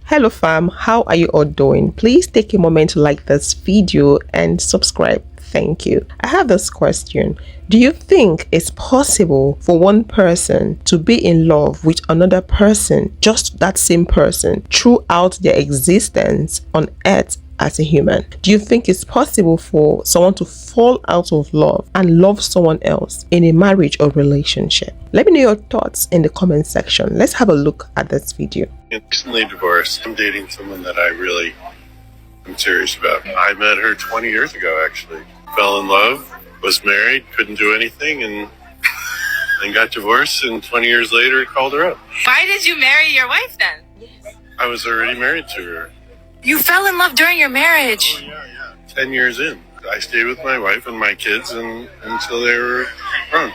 Hello fam, how are you all doing? Please take a moment to like this video and subscribe. Thank you. I have this question. Do you think it's possible for one person to be in love with another person, just that same person, throughout their existence on earth as a human? Do you think it's possible for someone to fall out of love and love someone else in a marriage or relationship? Let me know your thoughts in the comment section. Let's have a look at this video. I'm recently divorced. I'm dating someone that I really am serious about. I met her 20 years ago, actually. Fell in love, was married, couldn't do anything, and then got divorced, and 20 years later called her up. Why did you marry your wife then? I was already married to her. You fell in love during your marriage. Oh, yeah. 10 years in. I stayed with my wife and my kids until they were grown.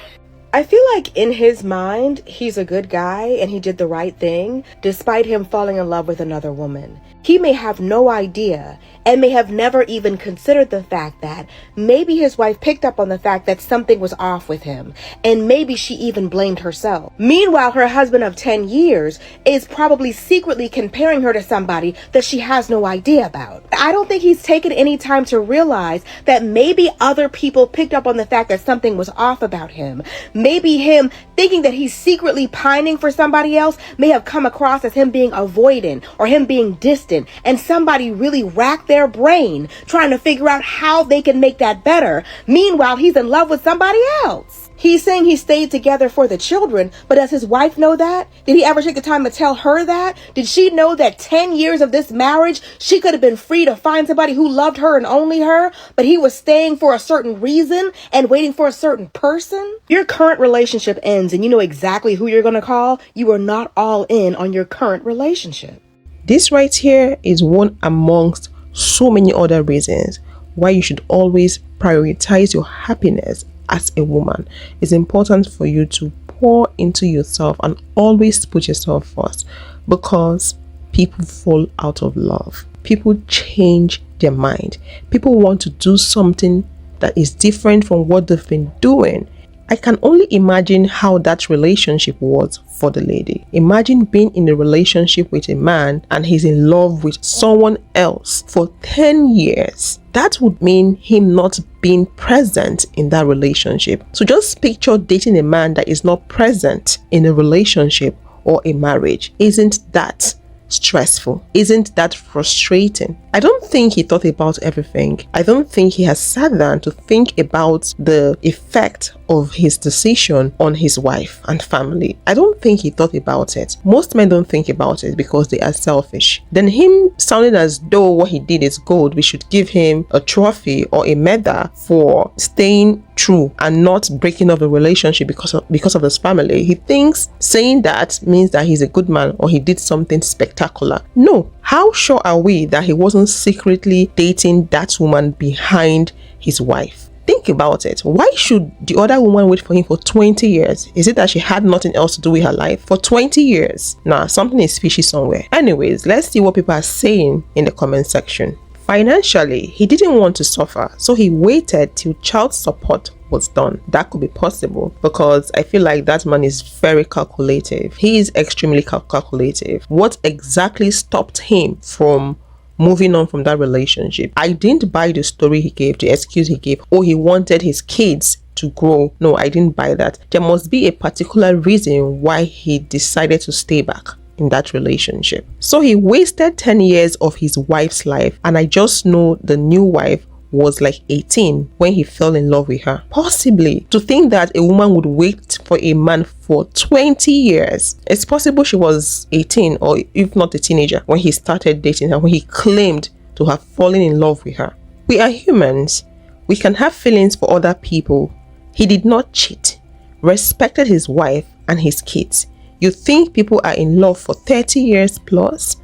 I feel like in his mind, he's a good guy and he did the right thing, despite him falling in love with another woman. He may have no idea and may have never even considered the fact that maybe his wife picked up on the fact that something was off with him, and maybe she even blamed herself. Meanwhile, her husband of 10 years is probably secretly comparing her to somebody that she has no idea about. I don't think he's taken any time to realize that maybe other people picked up on the fact that something was off about him. Maybe him thinking that he's secretly pining for somebody else may have come across as him being avoidant or him being distant, and somebody really racked their brain trying to figure out how they can make that better. Meanwhile, he's in love with somebody else. He's saying he stayed together for the children, but does his wife know that? Did he ever take the time to tell her that? Did she know that 10 years of this marriage, she could have been free to find somebody who loved her and only her, but he was staying for a certain reason and waiting for a certain person? Your current relationship ends and you know exactly who you're going to call. You are not all in on your current relationship. This right here is one amongst so many other reasons why you should always prioritize your happiness as a woman. It's important for you to pour into yourself and always put yourself first, because people fall out of love. People change their mind. People want to do something that is different from what they've been doing. I can only imagine how that relationship was for the lady. Imagine being in a relationship with a man and he's in love with someone else for 10 years. That would mean him not being present in that relationship. So just picture dating a man that is not present in a relationship or a marriage. Isn't that stressful? Isn't that frustrating? I don't think he thought about everything. I don't think he has sat down to think about the effect of his decision on his wife and family. I don't think he thought about it. Most men don't think about it because they are selfish. Then him sounding as though what he did is good, we should give him a trophy or a medal for staying true and not breaking up the relationship because of his family. He thinks saying that means that he's a good man or he did something spectacular. No. How sure are we that he wasn't secretly dating that woman behind his wife? Think about it. Why should the other woman wait for him for 20 years? Is it that she had nothing else to do with her life? For 20 years? Nah, something is fishy somewhere. Anyways, let's see what people are saying in the comment section. Financially, he didn't want to suffer, so he waited till child support was done. That could be possible because I feel like that man is very calculative. He is extremely calculative. What exactly stopped him from moving on from that relationship? I didn't buy the story he gave, the excuse he gave. Oh, he wanted his kids to grow. No, I didn't buy that. There must be a particular reason why he decided to stay back in that relationship. So he wasted 10 years of his wife's life, and I just know the new wife was like 18 when he fell in love with her. Possibly. To think that a woman would wait for a man for 20 years. It's possible she was 18 or if not a teenager when he started dating her, when he claimed to have fallen in love with her. We are humans. We can have feelings for other people. He did not cheat, respected his wife and his kids. You think people are in love for 30 years plus?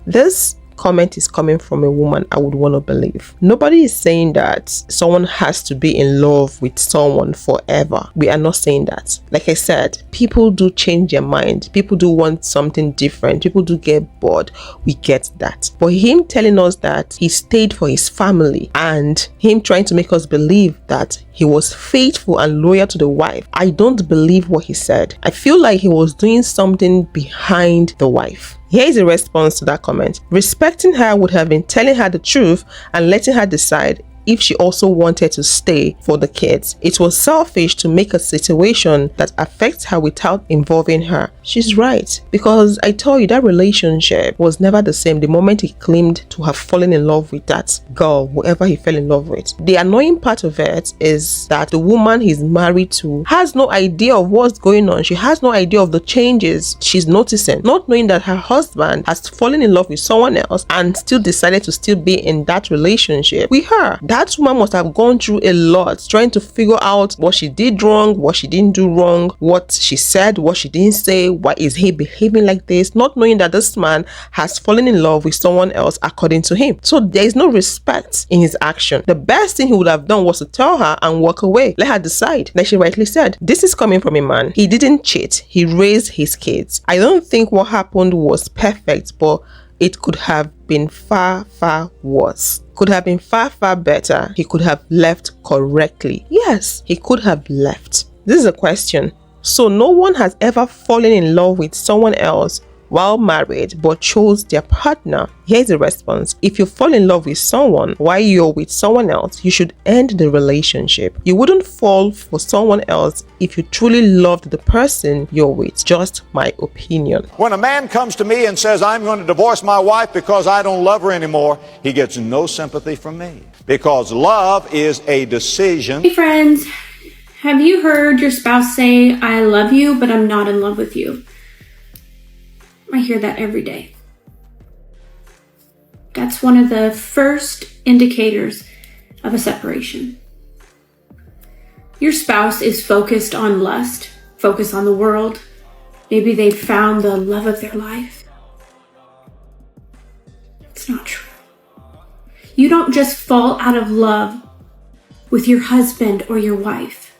This comment is coming from a woman I would want to believe. Nobody is saying that someone has to be in love with someone forever. We are not saying that. Like I said, people do change their mind. People do want something different. People do get bored. We get that. But him telling us that he stayed for his family and him trying to make us believe that he was faithful and loyal to the wife, I don't believe what he said. I feel like he was doing something behind the wife. Here is a response to that comment. Respecting her would have been telling her the truth and letting her decide if she also wanted to stay for the kids. It was selfish to make a situation that affects her without involving her. She's right, because I tell you, that relationship was never the same the moment he claimed to have fallen in love with that girl, whoever he fell in love with. The annoying part of it is that the woman he's married to has no idea of what's going on. She has no idea of the changes she's noticing, not knowing that her husband has fallen in love with someone else and still decided to still be in that relationship with her. That woman must have gone through a lot trying to figure out what she did wrong, what she didn't do wrong, what she said, what she didn't say, why is he behaving like this, not knowing that this man has fallen in love with someone else according to him. So there is no respect in his action. The best thing he would have done was to tell her and walk away. Let her decide. Like she rightly said, this is coming from a man. He didn't cheat. He raised his kids. I don't think what happened was perfect, but it could have been far, far worse. Could have been far, far better. He could have left correctly. Yes, he could have left. This is a question. So no one has ever fallen in love with someone else while married but chose their partner. Here's the response. If you fall in love with someone while you're with someone else, you should end the relationship. You wouldn't fall for someone else if you truly loved the person you're with. Just my opinion. When a man comes to me and says, I'm going to divorce my wife because I don't love her anymore, he gets no sympathy from me, because love is a decision. Hey friends, have you heard your spouse say, I love you, but I'm not in love with you? I hear that every day. That's one of the first indicators of a separation. Your spouse is focused on lust, focused on the world. Maybe they've found the love of their life. It's not true. You don't just fall out of love with your husband or your wife.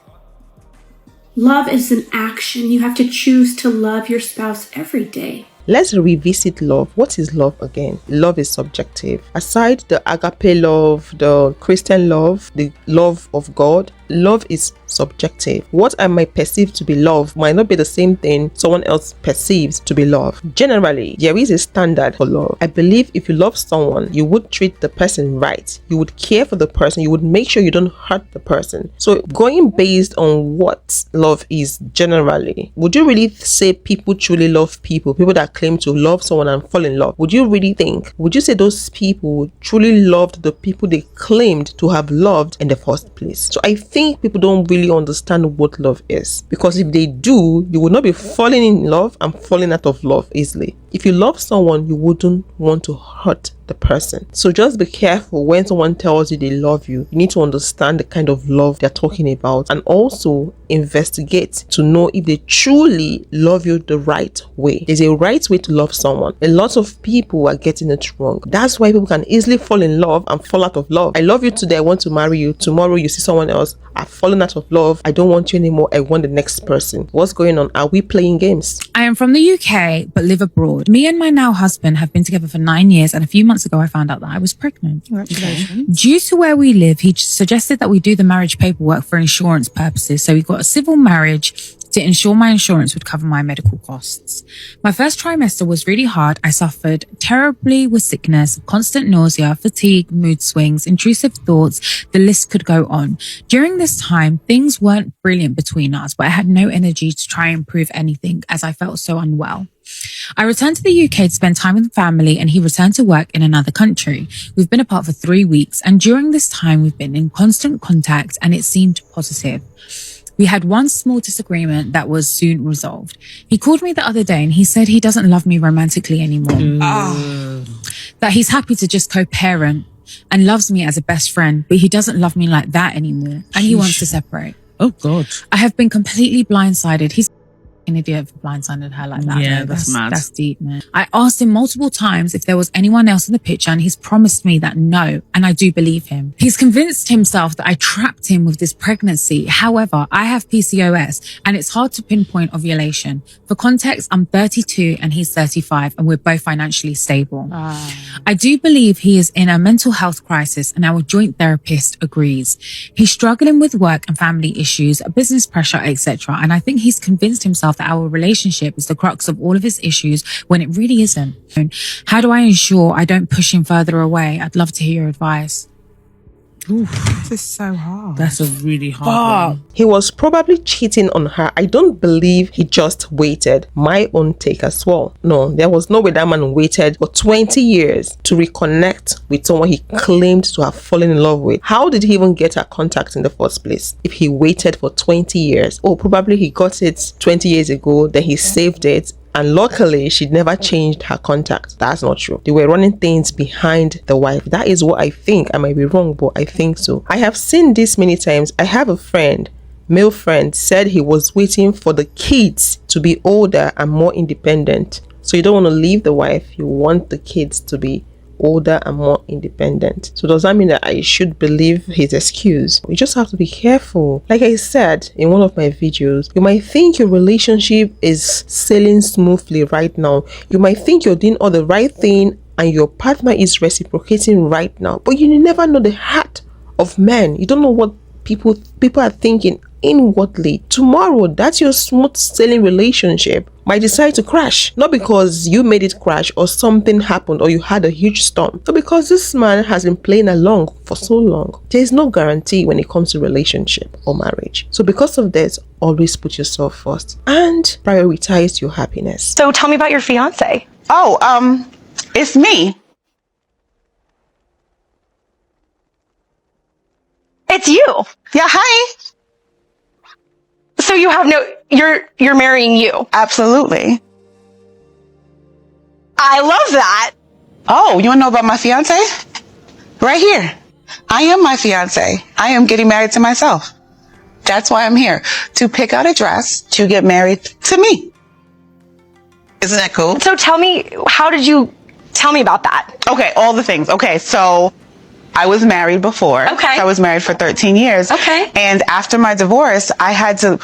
Love is an action. You have to choose to love your spouse every day. Let's revisit love. What is love again? Love is subjective. Aside the agape love, the Christian love, the love of God, love is subjective. What I might perceive to be love might not be the same thing someone else perceives to be love. Generally, there is a standard for love. I believe if you love someone, you would treat the person right. You would care for the person. You would make sure you don't hurt the person. So going based on what love is generally, would you really say people truly love people that claim to love someone and fall in love? Would you say those people truly loved the people they claimed to have loved in the first place? So I think people don't really understand what love is, because if they do, you would not be falling in love and falling out of love easily. If you love someone, you wouldn't want to hurt the person. So just be careful when someone tells you they love you. You need to understand the kind of love they're talking about, and also investigate to know if they truly love you the right way. There's a right way to love someone. A lot of people are getting it wrong. That's why people can easily fall in love and fall out of love. I love you today, I want to marry you. Tomorrow you see someone else, I've fallen out of love, I don't want you anymore, I want the next person. What's going on? Are we playing games? I am from the UK but live abroad. Me and my now husband have been together for 9 years, and a few months ago I found out that I was pregnant. Congratulations. Due to where we live, he suggested that we do the marriage paperwork for insurance purposes. So we got a civil marriage to ensure my insurance would cover my medical costs. My first trimester was really hard. I suffered terribly with sickness, constant nausea, fatigue, mood swings, intrusive thoughts. The list could go on. During this time, things weren't brilliant between us, but I had no energy to try and prove anything as I felt so unwell. I returned to the UK to spend time with family, and he returned to work in another country. We've been apart for 3 weeks, and during this time we've been in constant contact, and it seemed positive. We had one small disagreement that was soon resolved. He called me the other day and he said he doesn't love me romantically anymore. That he's happy to just co-parent and loves me as a best friend, but he doesn't love me like that anymore, and he wants to separate. Oh God. I have been completely blindsided. He's an idiot for blindsided her like that. Yeah, that's mad. That's deep, man. I asked him multiple times if there was anyone else in the picture, and he's promised me that no, and I do believe him. He's convinced himself that I trapped him with this pregnancy. However, I have PCOS and it's hard to pinpoint ovulation. For context, I'm 32 and he's 35, and we're both financially stable. I do believe he is in a mental health crisis, and our joint therapist agrees. He's struggling with work and family issues, business pressure, etc. And I think he's convinced himself that our relationship is the crux of all of his issues when it really isn't. How do I ensure I don't push him further away? I'd love to hear your advice. Oof, this is so hard. That's a really hard one. He was probably cheating on her. I don't believe he just waited. My own take as well. No, there was no way that man waited for 20 years to reconnect with someone he claimed to have fallen in love with. How did he even get her contact in the first place if he waited for 20 years? Oh, probably he got it 20 years ago, then he saved it. And luckily, she never changed her contact. That's not true. They were running things behind the wife. That is what I think. I might be wrong, but I think so. I have seen this many times. I have a friend, male friend, said he was waiting for the kids to be older and more independent. So you don't want to leave the wife. You want the kids to be older and more independent. So does that mean that I should believe his excuse? You just have to be careful. Like I said in one of my videos, you might think your relationship is sailing smoothly right now. You might think you're doing all the right thing and your partner is reciprocating right now, but you never know the heart of men. You don't know what people are thinking inwardly. Tomorrow, that's your smooth sailing relationship might decide to crash, not because you made it crash or something happened or you had a huge storm, but because this man has been playing along for so long. There is no guarantee when it comes to relationship or marriage. So because of this, always put yourself first and prioritize your happiness. So tell me about your fiance. Oh, it's me. It's you. Yeah, hi. So you have you're marrying you. Absolutely. I love that. Oh, you want to know about my fiance? Right here. I am my fiance. I am getting married to myself. That's why I'm here, to pick out a dress to get married to me. Isn't that cool? So tell me about that. Okay, all the things. Okay, so I was married before. Okay. I was married for 13 years. Okay. And after my divorce, I had to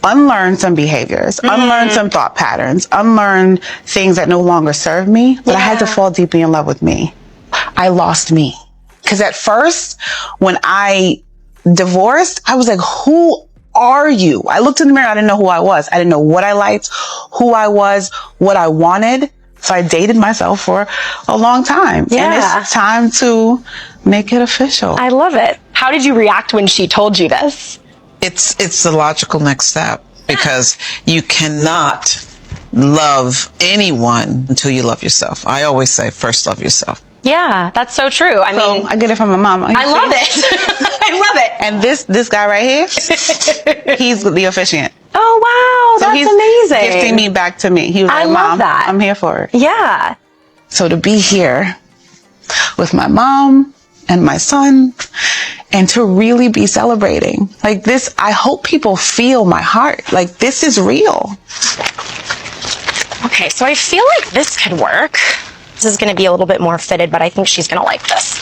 unlearn some behaviors, unlearn some thought patterns, unlearn things that no longer serve me. But I had to fall deeply in love with me. I lost me. Because at first, when I divorced, I was like, who are you? I looked in the mirror, I didn't know who I was. I didn't know what I liked, who I was, what I wanted. So I dated myself for a long time. Yeah. And it's time to make it official. I love it. How did you react when she told you this? It's the logical next step, because you cannot love anyone until you love yourself. I always say, first love yourself. Yeah, that's so true. I mean, I get it from my mom. I love it. I love it. And this guy right here, he's the officiant. Oh, wow. So That's he's amazing. gifting me back to me. He was I like, love Mom, that. I'm here for it. Yeah. So to be here with my mom and my son, and to really be celebrating like this, I hope people feel my heart. Like, this is real. Okay, so I feel like this could work. This is going to be a little bit more fitted, but I think she's going to like this.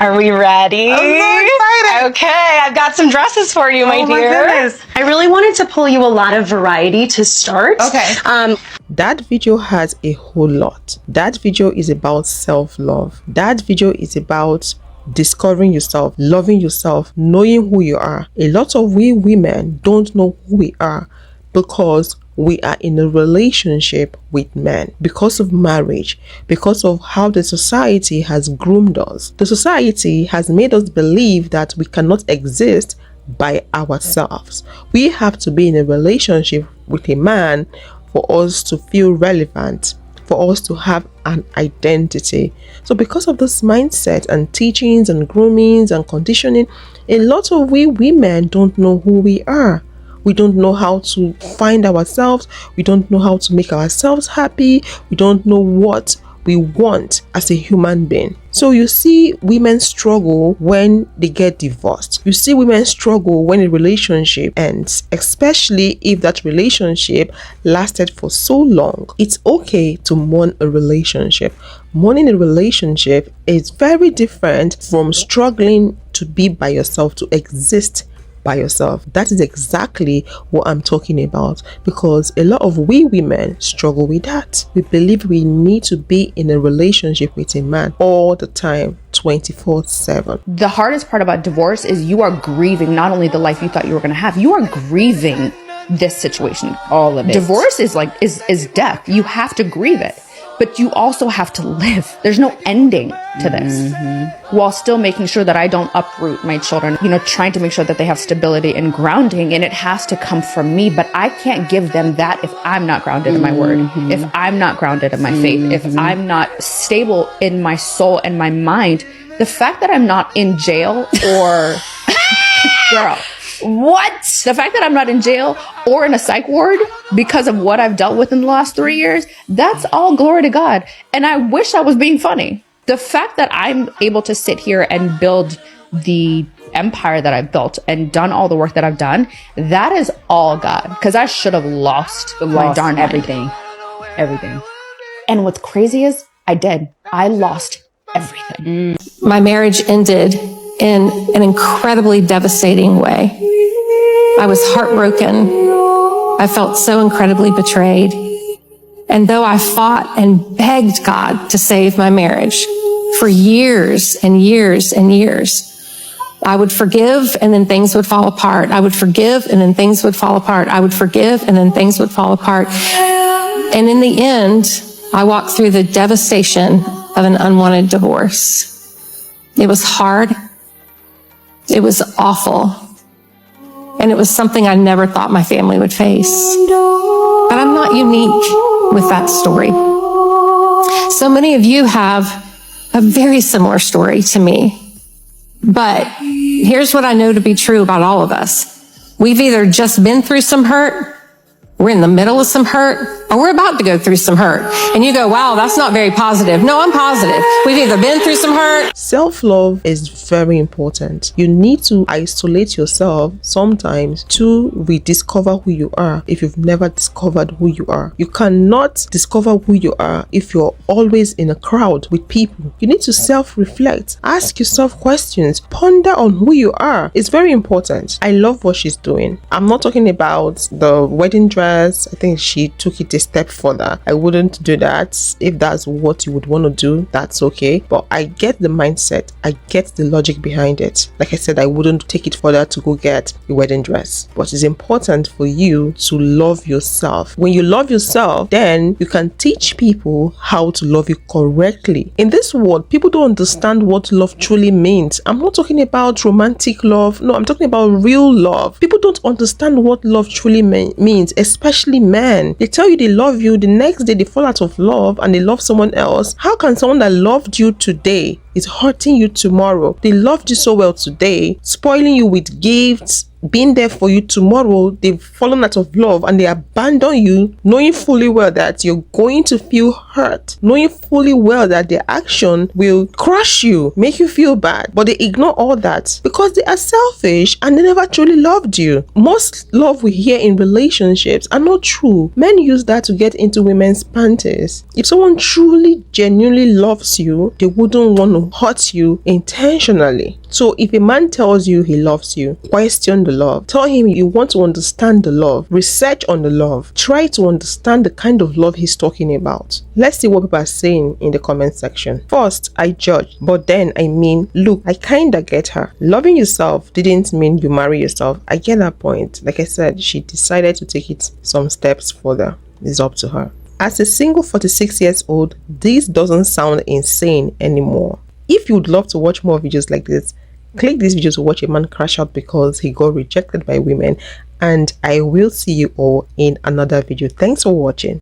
Are we ready? I'm so excited. Okay, I've got some dresses for you, my dear. Goodness. I really wanted to pull you a lot of variety to start. Okay. That video has a whole lot. That video is about self-love. That video is about discovering yourself, loving yourself, knowing who you are. A lot of we women don't know who we are because we are in a relationship with men, because of marriage, because of how the society has groomed us. The society has made us believe that we cannot exist by ourselves. We have to be in a relationship with a man for us to feel relevant, for us to have an identity. So because of this mindset and teachings and groomings and conditioning, a lot of we women don't know who we are. We don't know how to find ourselves. We don't know how to make ourselves happy. We don't know what we want as a human being. So you see women struggle when they get divorced. You see women struggle when a relationship ends, especially if that relationship lasted for so long. It's okay to mourn a relationship. Mourning a relationship is very different from struggling to be by yourself, to exist by yourself. That is exactly what I'm talking about, because a lot of we women struggle with that. We believe we need to be in a relationship with a man all the time, 24/7. The hardest part about divorce is you are grieving not only the life you thought you were going to have, you are grieving this situation. All of it. Divorce is like, is death. You have to grieve it, but you also have to live. There's no ending to this, while still making sure that I don't uproot my children, trying to make sure that they have stability and grounding, and it has to come from me, but I can't give them that if I'm not grounded in my word, if I'm not grounded in my faith, if I'm not stable in my soul and my mind. The fact that I'm not in jail or girl, what? The fact that I'm not in jail or in a psych ward because of what I've dealt with in the last 3 years, that's all glory to God. And I wish I was being funny. The fact that I'm able to sit here and build the empire that I've built and done all the work that I've done, that is all God. Because I should have lost my darn everything. Everything. And what's crazy is I did. I lost everything. My marriage ended in an incredibly devastating way. I was heartbroken. I felt so incredibly betrayed. And though I fought and begged God to save my marriage for years and years and years, I would forgive and then things would fall apart. I would forgive and then things would fall apart. I would forgive and then things would fall apart. And in the end, I walked through the devastation of an unwanted divorce. It was hard. It was awful. And it was something I never thought my family would face. But I'm not unique with that story. So many of you have a very similar story to me. But here's what I know to be true about all of us. We've either just been through some hurt, we're in the middle of some hurt, or we're about to go through some hurt. And you go, wow, that's not very positive. No, I'm positive. We've either been through some hurt. Self-love is very important. You need to isolate yourself sometimes to rediscover who you are if you've never discovered who you are. You cannot discover who you are if you're always in a crowd with people. You need to self-reflect. Ask yourself questions. Ponder on who you are. It's very important. I love what she's doing. I'm not talking about the wedding dress. I think she took it a step further. I wouldn't do that. If that's what you would want to do, that's okay. But I get the mindset. I get the logic behind it. Like I said, I wouldn't take it further to go get a wedding dress. But it's important for you to love yourself. When you love yourself, then you can teach people how to love you correctly. In this world, people don't understand what love truly means. I'm not talking about romantic love. No, I'm talking about real love. People don't understand what love truly means, especially men. They tell you they love you, the next day they fall out of love and they love someone else. How can someone that loved you today is hurting you tomorrow? They loved you so well today, spoiling you with gifts, being there for you tomorrow. They've fallen out of love and they abandon you, knowing fully well that you're going to feel hurt, knowing fully well that their action will crush you, make you feel bad, but they ignore all that because they are selfish and they never truly loved you. Most love we hear in relationships are not true. Men use that to get into women's panties. If someone truly, genuinely loves you, they wouldn't want to hurt you intentionally. So if a man tells you he loves you, question the love. Tell him you want to understand the love. Research on the love. Try to understand the kind of love he's talking about. Let's see what people are saying in the comment section. First, I judge, but then I mean, look, I kinda get her. Loving yourself didn't mean you marry yourself. I get that point. Like I said, she decided to take it some steps further. It's up to her. As a single 46 years old, this doesn't sound insane anymore. If you would love to watch more videos like this, click this video to watch a man crash out because he got rejected by women, and I will see you all in another video. Thanks for watching.